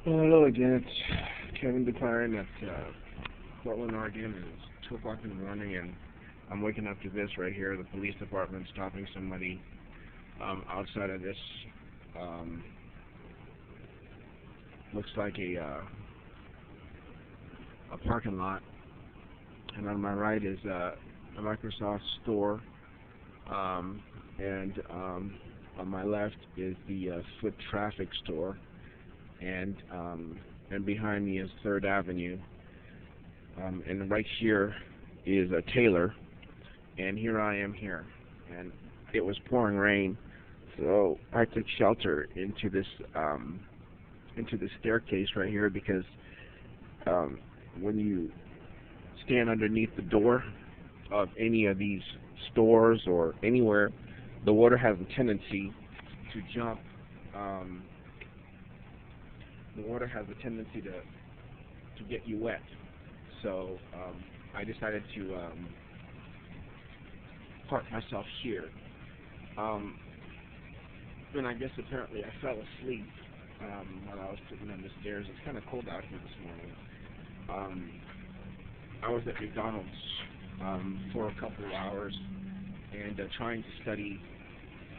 Well, hello again. It's Kevin Duclairon at Portland, Oregon. It's 2 o'clock in the morning, and I'm waking up to this right here. The police department stopping somebody outside of this. Looks like a parking lot, and on my right is a Microsoft store, and on my left is the foot traffic store. And behind me is 3rd Avenue, and right here is a Taylor, and here I am here, and it was pouring rain, so I took shelter into this staircase right here, because when you stand underneath the door of any of these stores or anywhere, the water has a tendency to jump. The water has a tendency to get you wet, so I decided to park myself here. And I guess apparently I fell asleep while I was sitting on the stairs. It's kind of cold out here this morning. I was at McDonald's for a couple of hours and trying to study,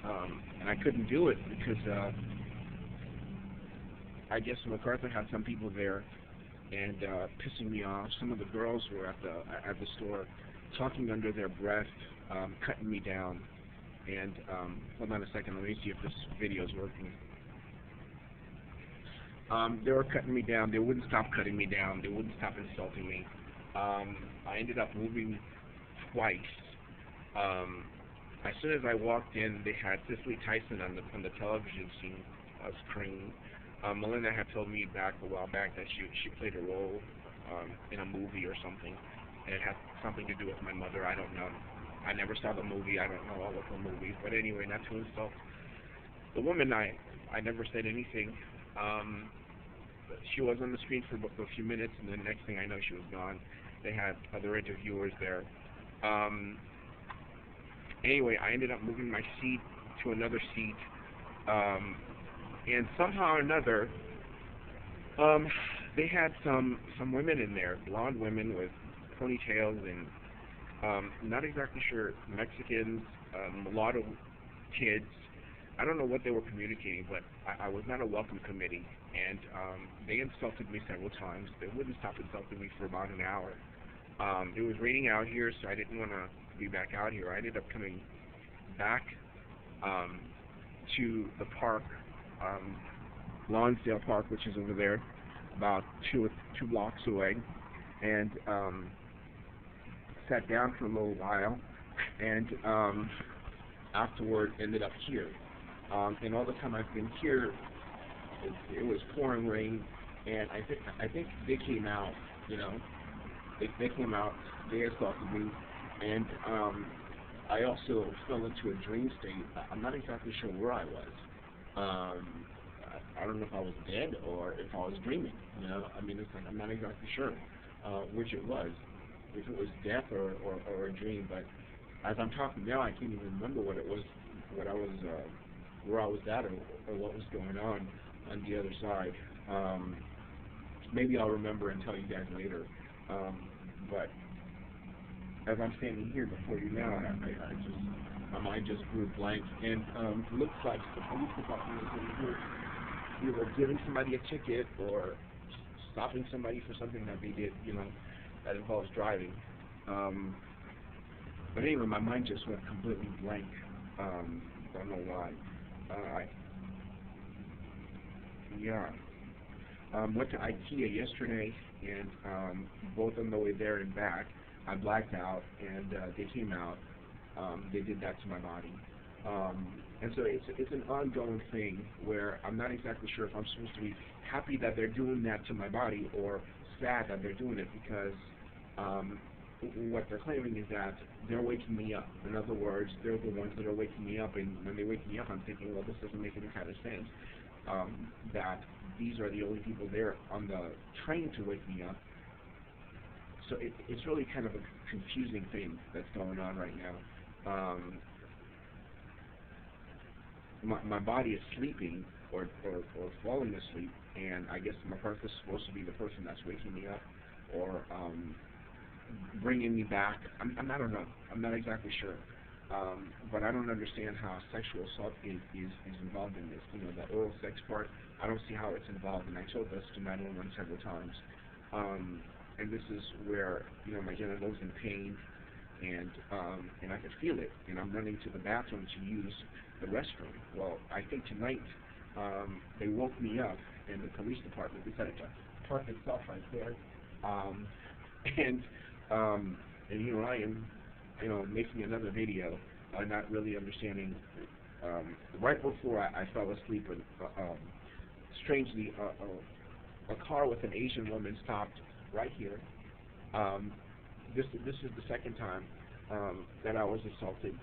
and I couldn't do it because I guess MacArthur had some people there and pissing me off. Some of the girls were at the store talking under their breath, cutting me down. And hold on a second, let me see if this video is working. They were cutting me down. They wouldn't stop cutting me down. They wouldn't stop insulting me. I ended up moving twice. As soon as I walked in, they had Cicely Tyson on the television screen. Melinda had told me back a while back that she played a role in a movie or something, and it had something to do with my mother. I don't know. I never saw the movie. I don't know all of her movies. But anyway, not to insult the woman, I never said anything. She was on the screen for a few minutes, and the next thing I know, she was gone. They had other interviewers there. Anyway, I ended up moving my seat to another seat. And somehow or another, they had some women in there, blonde women with ponytails, and not exactly sure, Mexicans, mulatto kids. I don't know what they were communicating, but I was not a welcome committee, and they insulted me several times. They wouldn't stop insulting me for about an hour. It was raining out here, so I didn't want to be back out here. I ended up coming back to the park, Lonsdale Park, which is over there, about two blocks away, and sat down for a little while, and afterward ended up here. And all the time I've been here, it was pouring rain, and I think they came out. You know, they came out. They assaulted me, and I also fell into a dream state. I'm not exactly sure where I was. I don't know if I was dead or if I was dreaming. You know, I mean, it's like I'm not exactly sure which it was, if it was death or a dream. But as I'm talking now, I can't even remember what it was, what I was, where I was at, or what was going on the other side. Maybe I'll remember and tell you guys later. But as I'm standing here before you now, my mind just grew blank, and it looks like the police department is either giving somebody a ticket or stopping somebody for something that they did, you know, that involves driving. But anyway, my mind just went completely blank. Don't know why. Went to IKEA yesterday, and both on the way there and back, I blacked out, and they came out. They did that to my body. And so it's an ongoing thing where I'm not exactly sure if I'm supposed to be happy that they're doing that to my body or sad that they're doing it, because what they're claiming is that they're waking me up. In other words, they're the ones that are waking me up, and when they wake me up, I'm thinking, well, this doesn't make any kind of sense, that these are the only people there on the train to wake me up. So it's really kind of a confusing thing that's going on right now. my body is sleeping or falling asleep, and I guess McCarthy's supposed to be the person that's waking me up or bringing me back. I don't know. I'm not exactly sure. But I don't understand how sexual assault is involved in this. You know, the oral sex part, I don't see how it's involved, and I told this to 911 several times. And this is where, you know, my genitals in pain, and I can feel it, and I'm running to the bathroom to use the restroom. Well, I think tonight they woke me up in the police department, decided to park itself right there, and here I am, you know, making another video, not really understanding. Right before I fell asleep, and strangely, a car with an Asian woman stopped right here. This is the second time that I was assaulted.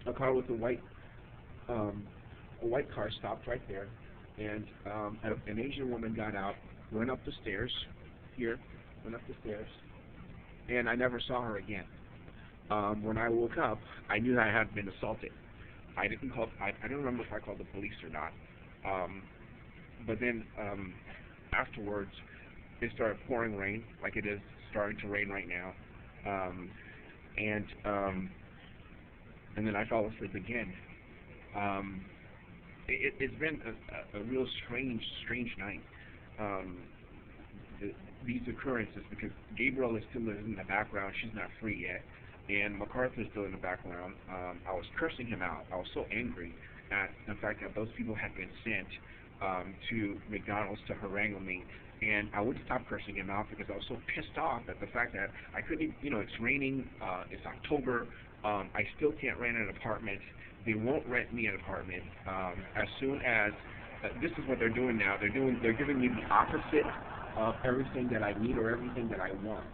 A car with a white car stopped right there, and an Asian woman got out, went up the stairs, and I never saw her again. When I woke up, I knew I had been assaulted. I didn't remember if I called the police or not. But then afterwards, it started pouring rain, like it is starting to rain right now. And then I fell asleep again. It's been a real strange night. These occurrences, because Gabriel is still in the background, she's not free yet, and MacArthur is still in the background. I was cursing him out. I was so angry at the fact that those people had been sent to McDonald's to harangue me, and I wouldn't stop cursing him out because I was so pissed off at the fact that I couldn't, you know, it's raining, it's October, I still can't rent an apartment. They won't rent me an apartment. As soon as, this is what they're doing now, they're giving me the opposite of everything that I need or everything that I want.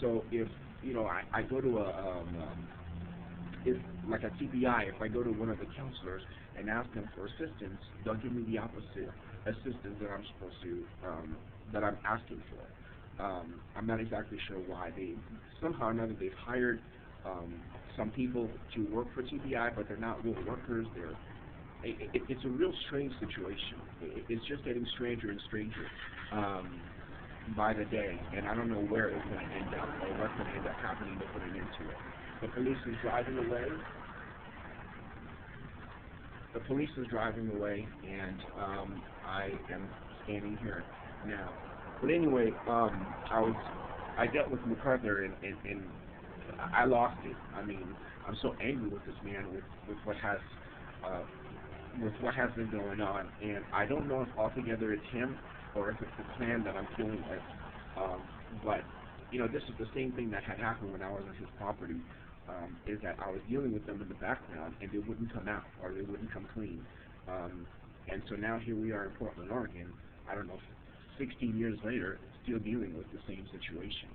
So if, you know, I go to if like a TPI, if I go to one of the counselors and ask them for assistance, they'll give me the opposite assistance that I'm supposed to, that I'm asking for. I'm not exactly sure why. Somehow or another, they've hired some people to work for TPI, but they're not real workers. It's a real strange situation. It's just getting stranger and stranger by the day, and I don't know where it's going to end up or what's going to end up happening to put an end to it. The police is driving away. And I am standing here now. But anyway, I dealt with MacArthur, and I lost it. I mean, I'm so angry with this man, with what has been going on, and I don't know if altogether it's him or if it's the plan that I'm dealing with. But you know, this is the same thing that had happened when I was on his property. Is that I was dealing with them in the background, and they wouldn't come out, or they wouldn't come clean. And so now here we are in Portland, Oregon, I don't know, 16 years later, still dealing with the same situation.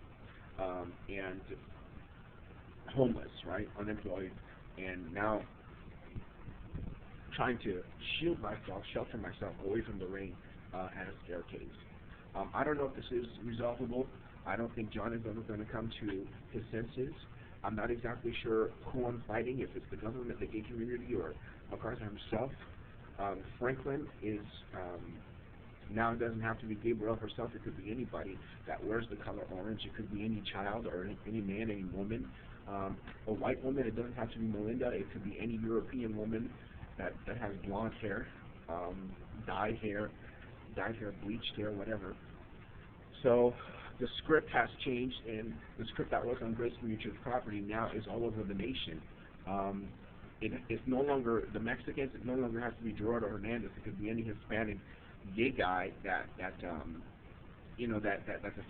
And homeless, right, unemployed, and now trying to shield myself, shelter myself away from the rain at a staircase. I don't know if this is resolvable. I don't think John is ever going to come to his senses. I'm not exactly sure who I'm fighting, if it's the government, the gay community, or MacArthur himself. Franklin is, now it doesn't have to be Gabrielle herself, it could be anybody that wears the color orange. It could be any child or any man, any woman. A white woman, it doesn't have to be Melinda, it could be any European woman that has blonde hair, dyed hair, bleached hair, whatever. So the script has changed, and the script that was on Grace Mutual's property now is all over the nation. It's no longer the Mexicans. It no longer has to be Gerardo Hernandez. It could be any Hispanic gay guy that's a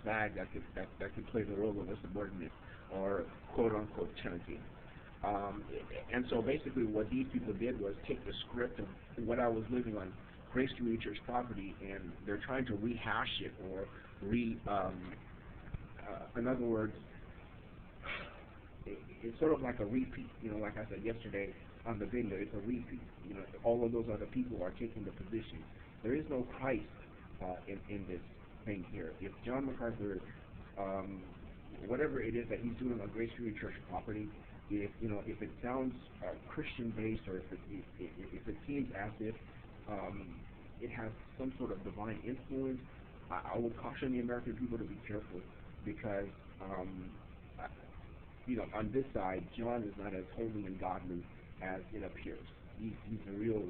fag that could play the role of a subordinate or quote unquote tenancy. And so basically, what these people did was take the script of what I was living on Grace Mutual's property, and they're trying to rehash it or in other words, it's sort of like a repeat. You know, like I said yesterday on the video, it's a repeat. You know, all of those other people are taking the position. There is no Christ in this thing here. If John MacArthur, whatever it is that he's doing on Grace Mutual Church property, if it sounds Christian based, or if it seems as if it has some sort of divine influence, I would caution the American people to be careful, because I- on this side, John is not as holy and godly as it appears. He's a real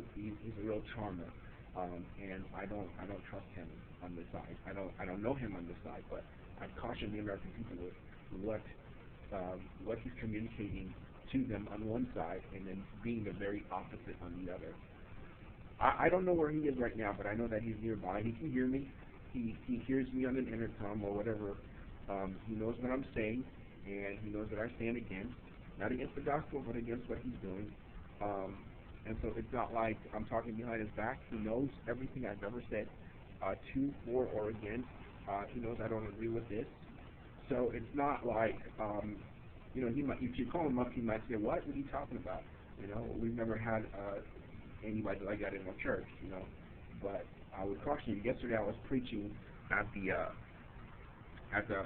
charmer, and I don't trust him on this side. I don't know him on this side, but I'd caution the American people with what he's communicating to them on one side, and then being the very opposite on the other. I don't know where he is right now, but I know that he's nearby. He can hear me. He hears me on an intercom or whatever. He knows what I'm saying, and he knows that I stand against, not against the gospel, but against what he's doing. And so it's not like I'm talking behind his back. He knows everything I've ever said, to, for, or against. He knows I don't agree with this. So it's not like, he might, if you call him up, he might say, what are you talking about? We've never had anybody like that in our church, But I would caution you. Yesterday I was preaching at the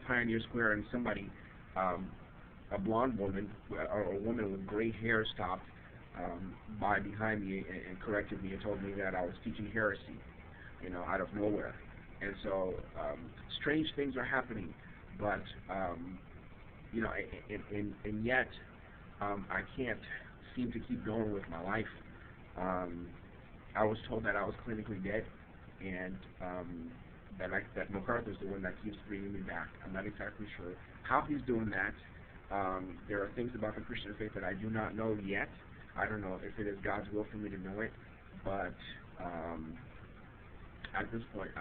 Pioneer Square, and somebody, a blonde woman, or a woman with gray hair, stopped by behind me and corrected me and told me that I was teaching heresy, out of nowhere. And so strange things are happening, but and yet I can't seem to keep going with my life. I was told that I was clinically dead, and that MacArthur's the one that keeps bringing me back. I'm not exactly sure how he's doing that. There are things about the Christian faith that I do not know yet. I don't know if it is God's will for me to know it, but at this point,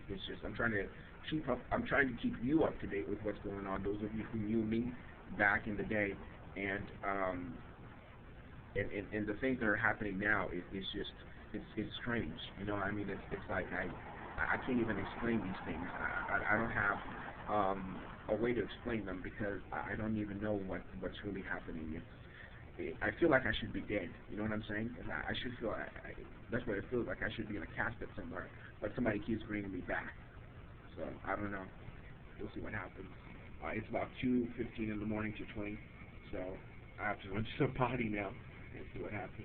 it's just I'm trying to keep up. I'm trying to keep you up to date with what's going on. Those of you who knew me back in the day, and the things that are happening now, it's just it's strange. It's like I can't even explain these things. I don't have a way to explain them, because I don't even know what's really happening. I feel like I should be dead. You know what I'm saying? And I should feel. That's what it feels like. I should be in a casket somewhere, but somebody keeps bringing me back. So I don't know. We'll see what happens. It's about 2:15 in the morning to 20. So I have to run to the body now and see what happens.